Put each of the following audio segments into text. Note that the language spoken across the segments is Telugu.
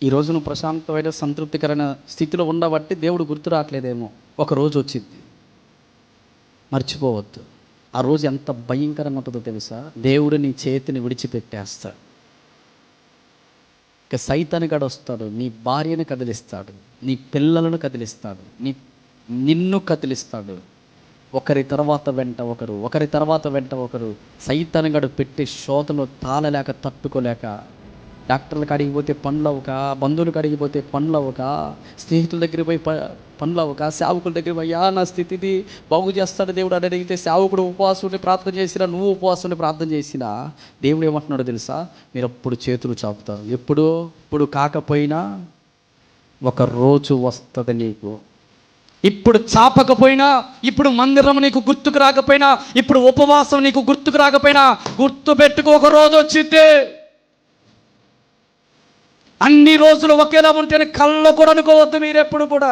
ఈరోజు నువ్వు ప్రశాంతమైన సంతృప్తికరమైన స్థితిలో ఉండబట్టి దేవుడు గుర్తు రావట్లేదేమో. ఒక రోజు వచ్చింది, మర్చిపోవద్దు. ఆ రోజు ఎంత భయంకరంగా ఉంటుందో తెలుసా? దేవుడు నీ చేతిని విడిచిపెట్టేస్తాడు. ఇక సైతానుగాడు వస్తాడు, నీ భార్యను కదిలిస్తాడు, నీ పిల్లలను కదిలిస్తాడు, నిన్ను కదిలిస్తాడు. ఒకరి తర్వాత వెంట ఒకరు సైతానుగాడు పెట్టి శోధనలు తాళలేక తట్టుకోలేక డాక్టర్లకు అడిగిపోతే పనులు అవ్వక, బంధువులకు అడిగిపోతే పనులు అవ్వక, స్నేహితుల దగ్గరికి పోయి పనులు అవ్వక, సేవకుల దగ్గర పోయి నా స్థితిని బాగు చేస్తాడు దేవుడు అని అడిగితే సేవకుడు ఉపవాసం ప్రార్థన చేసినా, నువ్వు ఉపవాసం ప్రార్థన చేసినా దేవుడు ఏమంటున్నాడో తెలుసా? మీరు అప్పుడు చేతులు చాపుతారు. ఇప్పుడు కాకపోయినా ఒక రోజు వస్తుంది నీకు. ఇప్పుడు చాపకపోయినా, ఇప్పుడు మందిరం నీకు గుర్తుకు రాకపోయినా, ఇప్పుడు ఉపవాసం నీకు గుర్తుకు రాకపోయినా, గుర్తు పెట్టుకో, ఒక రోజు వచ్చింది. అన్ని రోజులు ఒకేలా ఉంటేనే కళ్ళ కూడా అనుకోవద్దు మీరెప్పుడు కూడా.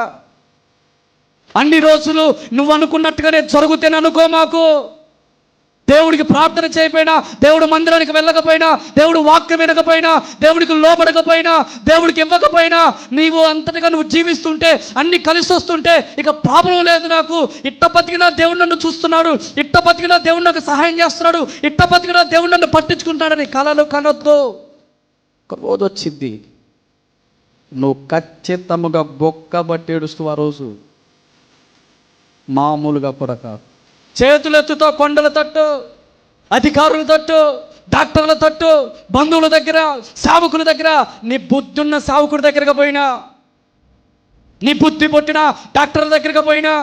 అన్ని రోజులు నువ్వు అనుకున్నట్టుగానే జరుగుతేనే అనుకో. మాకు దేవుడికి ప్రార్థన చేయకపోయినా, దేవుడు మందిరానికి వెళ్ళకపోయినా, దేవుడు వాక్యం వినకపోయినా, దేవుడికి లోపడకపోయినా, దేవుడికి ఇవ్వకపోయినా, నీవు అంతటిగా నువ్వు జీవిస్తుంటే, అన్ని కలిసి వస్తుంటే ఇక ప్రాబ్లం లేదు నాకు. ఇట్ట బతికినా దేవుడు నన్ను చూస్తున్నాడు, ఇట్ట బతికినా దేవుడు నాకు సహాయం చేస్తున్నాడు, ఇట్ట బతికినా దేవుడు నన్ను పట్టించుకుంటాడని కలలు కనొద్దు. ఒక రోజు వచ్చింది, నువ్వు ఖచ్చితంగా బొక్కబట్టి ఏడుస్తూ ఆ రోజు మామూలుగా కూడా కాదు. చేతులెత్తుతో కొండల తట్టు, అధికారుల తట్టు, డాక్టర్ల తట్టు, బంధువుల దగ్గర, సేవకుల దగ్గర, నీ బుద్ధి ఉన్న సేవకుడి దగ్గరకు పోయినా, నీ బుద్ధి పుట్టిన డాక్టర్ల దగ్గరకు పోయినా,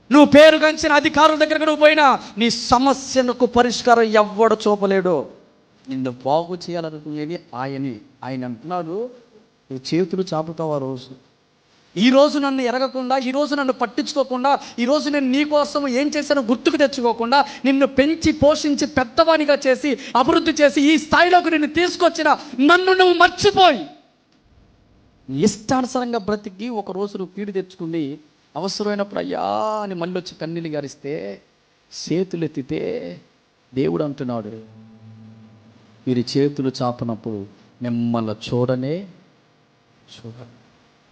నువ్వు పేరు గంచిన అధికారుల దగ్గరకు నువ్వు పోయినా, నీ సమస్యకు పరిష్కారం ఎవ్వడు చూపలేడు. నిన్ను బాగు చేయాలనుకునేది ఆయన అంటున్నాడు, నువ్వు చేతులు చాపుతావు ఆ రోజు. ఈరోజు నన్ను ఎరగకుండా, ఈరోజు నన్ను పట్టించుకోకుండా, ఈరోజు నేను నీ కోసం ఏం చేశానో గుర్తుకు తెచ్చుకోకుండా, నిన్ను పెంచి పోషించి పెద్దవానిగా చేసి అభివృద్ధి చేసి ఈ స్థాయిలోకి నిన్ను తీసుకొచ్చిన నన్ను నువ్వు మర్చిపోయి ఇష్టానుసారంగా బ్రతికి ఒకరోజు నువ్వు పీడి తెచ్చుకుని అవసరమైనప్పుడు అయ్యా అని మళ్ళీ వచ్చి కన్నీళ్ళు గారిస్తే, చేతులు ఎత్తితే దేవుడు అంటున్నాడు, మీరు చేతులు చాపనప్పుడు మిమ్మల్ని చూడనే చూడండి.